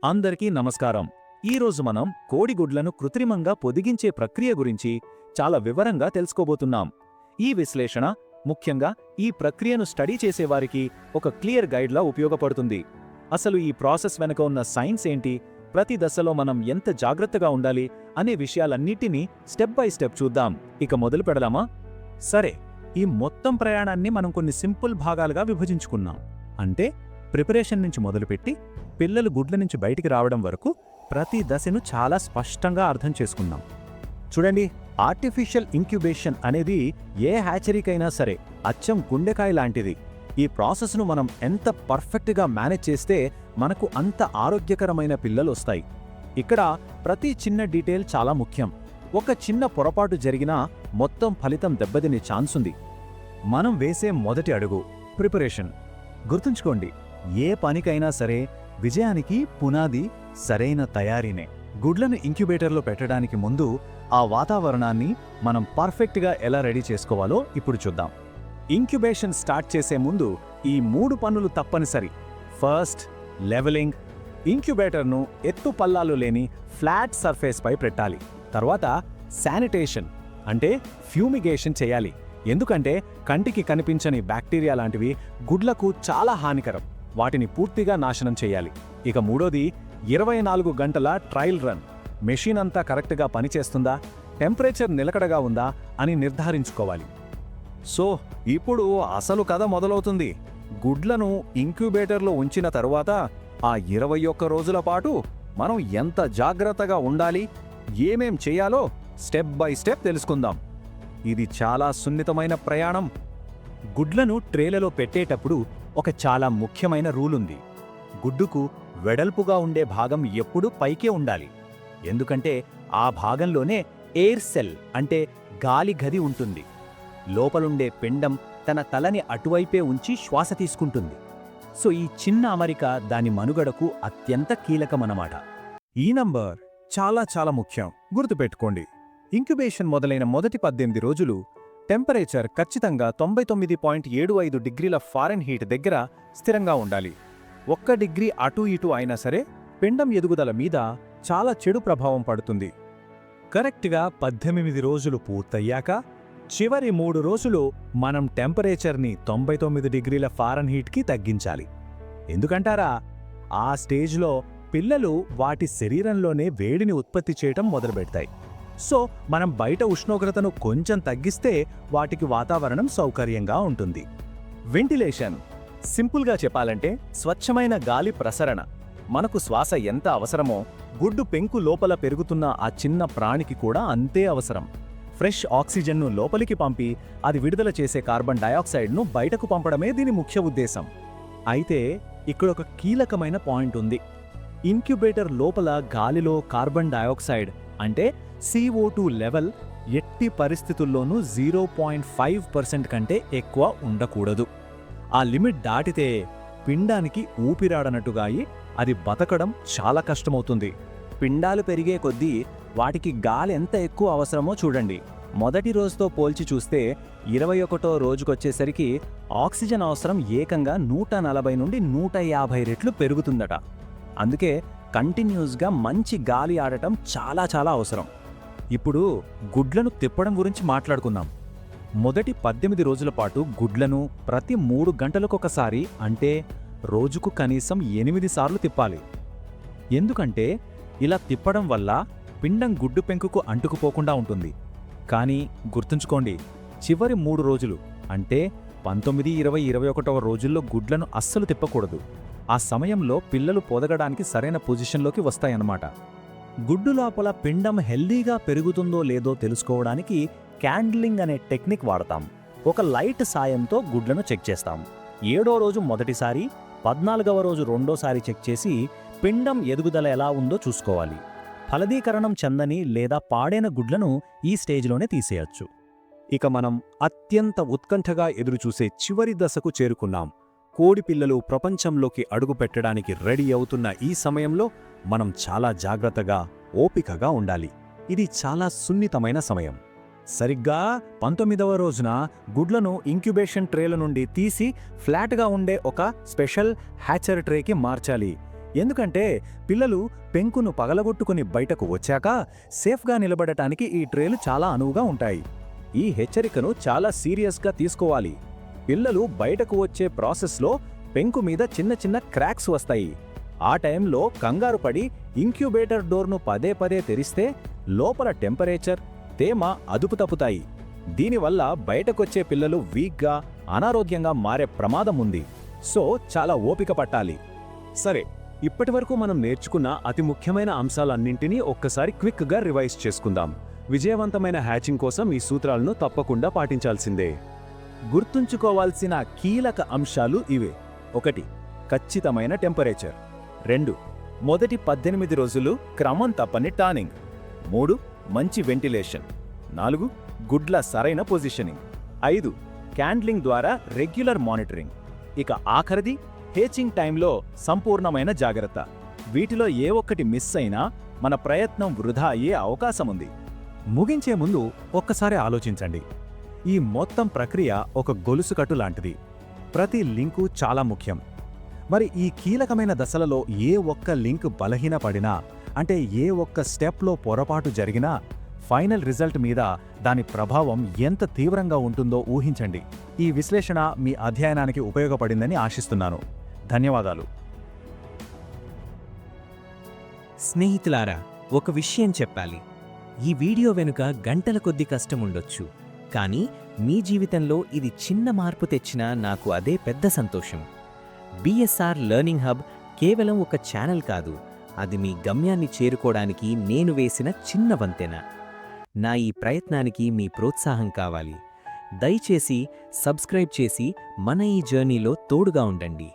అందరికీ నమస్కారం. ఈరోజు మనం కోడిగుడ్లను కృత్రిమంగా పొదిగించే ప్రక్రియ గురించి చాలా వివరంగా తెలుసుకోబోతున్నాం. ఈ విశ్లేషణ ముఖ్యంగా ఈ ప్రక్రియను స్టడీ చేసేవారికి ఒక క్లియర్ గైడ్లా ఉపయోగపడుతుంది. అసలు ఈ ప్రాసెస్ వెనుక ఉన్న సైన్స్ ఏంటి, ప్రతి దశలో మనం ఎంత జాగ్రత్తగా ఉండాలి అనే విషయాలన్నిటినీ స్టెప్ బై స్టెప్ చూద్దాం. ఇక మొదలు పెడదామా? సరే, ఈ మొత్తం ప్రయాణాన్ని మనం కొన్ని సింపుల్ భాగాలుగా విభజించుకున్నాం. అంటే ప్రిపరేషన్ నుంచి మొదలుపెట్టి పిల్లలు గుడ్ల నుంచి బయటికి రావడం వరకు ప్రతి దశను చాలా స్పష్టంగా అర్థం చేసుకున్నాం. చూడండి, ఆర్టిఫిషియల్ ఇంక్యుబేషన్ అనేది ఏ హ్యాచరీకైనా సరే అచ్చం గుండెకాయ లాంటిది. ఈ ప్రాసెస్ను మనం ఎంత పర్ఫెక్ట్గా మేనేజ్ చేస్తే మనకు అంత ఆరోగ్యకరమైన పిల్లలు వస్తాయి. ఇక్కడ ప్రతి చిన్న డీటెయిల్ చాలా ముఖ్యం. ఒక చిన్న పొరపాటు జరిగినా మొత్తం ఫలితం దెబ్బతినే ఛాన్స్ ఉంది. మనం వేసే మొదటి అడుగు ప్రిపరేషన్. గుర్తుంచుకోండి, ఏ పనికైనా సరే విజయానికి పునాది సరైన తయారీనే. గుడ్లను ఇంక్యుబేటర్లో పెట్టడానికి ముందు ఆ వాతావరణాన్ని మనం పర్ఫెక్ట్గా ఎలా రెడీ చేసుకోవాలో ఇప్పుడు చూద్దాం. ఇంక్యుబేషన్ స్టార్ట్ చేసే ముందు ఈ 3 పనులు తప్పనిసరి. First, levelling. ఇంక్యుబేటర్ను ఎత్తు పల్లాలు లేని ఫ్లాట్ సర్ఫేస్ పై పెట్టాలి. తర్వాత శానిటేషన్, అంటే ఫ్యూమిగేషన్ చేయాలి. ఎందుకంటే కంటికి కనిపించని బ్యాక్టీరియా లాంటివి గుడ్లకు చాలా హానికరం. వాటిని పూర్తిగా నాశనం చేయాలి. ఇక మూడోది 24 గంటల ట్రయల్ రన్. మెషిన్ అంతా కరెక్ట్గా పనిచేస్తుందా, టెంపరేచర్ నిలకడగా ఉందా అని నిర్ధారించుకోవాలి. సో ఇప్పుడు అసలు కథ మొదలవుతుంది. గుడ్లను ఇంక్యుబేటర్లో ఉంచిన తరువాత ఆ 21 రోజుల పాటు మనం ఎంత జాగ్రత్తగా ఉండాలి, ఏమేం చేయాలో స్టెప్ బై స్టెప్ తెలుసుకుందాం. ఇది చాలా సున్నితమైన ప్రయాణం. గుడ్లను ట్రేలలో పెట్టేటప్పుడు ఒక చాలా ముఖ్యమైన రూల్ ఉంది. గుడ్డుకు వెడల్పుగా ఉండే భాగం ఎప్పుడూ పైకే ఉండాలి. ఎందుకంటే ఆ భాగంలోనే ఎయిర్ సెల్, అంటే గాలి గది ఉంటుంది. లోపలుండే పిండం తన తలని అటువైపే ఉంచి శ్వాస తీసుకుంటుంది. సో ఈ చిన్న అమరిక దాని మనుగడకు అత్యంత కీలకమన్నమాట. ఈ నంబర్ చాలా చాలా ముఖ్యం, గుర్తుపెట్టుకోండి. ఇంక్యుబేషన్ మొదలైన మొదటి 18 రోజులు టెంపరేచర్ ఖచ్చితంగా 99.75 డిగ్రీల ఫారెన్హీట్ దగ్గర స్థిరంగా ఉండాలి. 1 డిగ్రీ అటూ ఇటూ అయినా సరే పిండం ఎదుగుదల మీద చాలా చెడు ప్రభావం పడుతుంది. కరెక్ట్గా 18 రోజులు పూర్తయ్యాక చివరి 3 రోజులు మనం టెంపరేచర్ని 99 డిగ్రీల ఫారెన్హీట్కి తగ్గించాలి. ఎందుకంటారా, ఆ స్టేజ్లో పిల్లలు వాటి శరీరంలోనే వేడిని ఉత్పత్తి చేయటం మొదలుపెడతాయి. సో మనం బయట ఉష్ణోగ్రతను కొంచెం తగ్గిస్తే వాటికి వాతావరణం సౌకర్యంగా ఉంటుంది. వెంటిలేషన్, సింపుల్గా చెప్పాలంటే స్వచ్ఛమైన గాలి ప్రసరణ. మనకు శ్వాస ఎంత అవసరమో గుడ్డు పెంకు లోపల పెరుగుతున్న ఆ చిన్న ప్రాణికి కూడా అంతే అవసరం. ఫ్రెష్ ఆక్సిజన్ను లోపలికి పంపి అది విడుదల చేసే కార్బన్ డయాక్సైడ్ను బయటకు పంపడమే దీని ముఖ్య ఉద్దేశం. అయితే ఇక్కడొక కీలకమైన పాయింట్ ఉంది. ఇంక్యుబేటర్ లోపల గాలిలో కార్బన్ డయాక్సైడ్ అంటే CO2 లెవెల్ ఎట్టి పరిస్థితుల్లోనూ 0.5% కంటే ఎక్కువ ఉండకూడదు. ఆ లిమిట్ దాటితే పిండానికి ఊపిరాడనట్టుగా అయి అది బతకడం చాలా కష్టమవుతుంది. పిండాలు పెరిగే కొద్దీ వాటికి గాలి ఎంత ఎక్కువ అవసరమో చూడండి. మొదటి రోజుతో పోల్చి చూస్తే 21వ రోజుకొచ్చేసరికి ఆక్సిజన్ అవసరం ఏకంగా 140 నుండి 150 రెట్లు పెరుగుతుందట. అందుకే కంటిన్యూస్గా మంచి గాలి ఆడటం చాలా చాలా అవసరం. ఇప్పుడు గుడ్లను తిప్పడం గురించి మాట్లాడుకుందాం. మొదటి 18 రోజుల పాటు గుడ్లను ప్రతి 3 గంటలకొకసారి, అంటే రోజుకు కనీసం 8 సార్లు తిప్పాలి. ఎందుకంటే ఇలా తిప్పడం వల్ల పిండం గుడ్డు పెంకుకు అంటుకుపోకుండా ఉంటుంది. కానీ గుర్తుంచుకోండి, చివరి 3 రోజులు అంటే 19, 20, 21వ రోజుల్లో గుడ్లను అస్సలు తిప్పకూడదు. ఆ సమయంలో పిల్లలు పొదగడానికి సరైన పొజిషన్లోకి వస్తాయన్నమాట. గుడ్డు లోపల పిండం హెల్దీగా పెరుగుతుందో లేదో తెలుసుకోవడానికి క్యాండిలింగ్ అనే టెక్నిక్ వాడతాం. ఒక లైట్ సాయంతో గుడ్లను చెక్ చేస్తాం. 7వ రోజు మొదటిసారి, 14వ రోజు రెండోసారి చెక్ చేసి పిండం ఎదుగుదల ఎలా ఉందో చూసుకోవాలి. ఫలదీకరణం చెందని లేదా పాడైన గుడ్లను ఈ స్టేజ్లోనే తీసేయచ్చు. ఇక మనం అత్యంత ఉత్కంఠగా ఎదురుచూసే చివరి దశకు చేరుకున్నాం. కోడిపిల్లలు ప్రపంచంలోకి అడుగుపెట్టడానికి రెడీ అవుతున్న ఈ సమయంలో మనం చాలా జాగ్రత్తగా, ఓపికగా ఉండాలి. ఇది చాలా సున్నితమైన సమయం. సరిగ్గా 19వ రోజున గుడ్లను ఇంక్యుబేషన్ ట్రేల నుండి తీసి ఫ్లాట్గా ఉండే ఒక స్పెషల్ హ్యాచర్ ట్రేకి మార్చాలి. ఎందుకంటే పిల్లలు పెంకును పగలగొట్టుకుని బయటకు వచ్చాక సేఫ్గా నిలబడటానికి ఈ ట్రేలు చాలా అనువుగా ఉంటాయి. ఈ హెచ్చరికను చాలా సీరియస్గా తీసుకోవాలి. పిల్లలు బయటకు వచ్చే ప్రాసెస్లో పెంకు మీద చిన్న చిన్న క్రాక్స్ వస్తాయి. ఆ టైంలో కంగారు పడి ఇంక్యుబేటర్ డోర్ను పదే పదే తెరిస్తే లోపల టెంపరేచర్, తేమ అదుపు తప్పుతాయి. దీనివల్ల బయటకొచ్చే పిల్లలు వీక్గా, అనారోగ్యంగా మారే ప్రమాదం ఉంది. సో చాలా ఓపిక పట్టాలి. సరే, ఇప్పటివరకు మనం నేర్చుకున్న అతి ముఖ్యమైన అంశాలన్నింటినీ ఒక్కసారి క్విక్గా రివైజ్ చేసుకుందాం. విజయవంతమైన హ్యాచింగ్ కోసం ఈ సూత్రాలను తప్పకుండా పాటించాల్సిందే. గుర్తుంచుకోవాల్సిన కీలక అంశాలు ఇవే. 1. ఖచ్చితమైన టెంపరేచర్. 2. మొదటి 18 రోజులు క్రమం తప్పని టానింగ్. 3. మంచి వెంటిలేషన్. 4. గుడ్ల సరైన పొజిషనింగ్. 5. క్యాండ్లింగ్ ద్వారా రెగ్యులర్ మానిటరింగ్. ఇక ఆఖరిది హేచింగ్ టైంలో సంపూర్ణమైన జాగ్రత్త. వీటిలో ఏ ఒక్కటి మిస్ అయినా మన ప్రయత్నం వృధా అయ్యే అవకాశముంది. ముగించే ముందు ఒక్కసారి ఆలోచించండి. ఈ మొత్తం ప్రక్రియ ఒక గొలుసుకట్టు లాంటిది. ప్రతి లింకు చాలా ముఖ్యం. మరి ఈ కీలకమైన దశలలో ఏ ఒక్క లింక్ బలహీనపడినా, అంటే ఏ ఒక్క స్టెప్లో పొరపాటు జరిగినా ఫైనల్ రిజల్ట్ మీద దాని ప్రభావం ఎంత తీవ్రంగా ఉంటుందో ఊహించండి. ఈ విశ్లేషణ మీ అధ్యయనానికి ఉపయోగపడిందని ఆశిస్తున్నాను. ధన్యవాదాలు. స్నేహితులారా, ఒక విషయం చెప్పాలి. ఈ వీడియో వెనుక గంటల కొద్ది కష్టముండొచ్చు, కానీ మీ జీవితంలో ఇది చిన్న మార్పు తెచ్చినా నాకు అదే పెద్ద సంతోషం. బిఎస్ఆర్ లెర్నింగ్ హబ్ కేవలం ఒక ఛానల్ కాదు, అది మీ గమ్యాన్ని చేరుకోవడానికి నేను వేసిన చిన్న వంతెన. నా ఈ ప్రయత్నానికి మీ ప్రోత్సాహం కావాలి. దయచేసి సబ్స్క్రైబ్ చేసి మన ఈ జర్నీలో తోడుగా ఉండండి.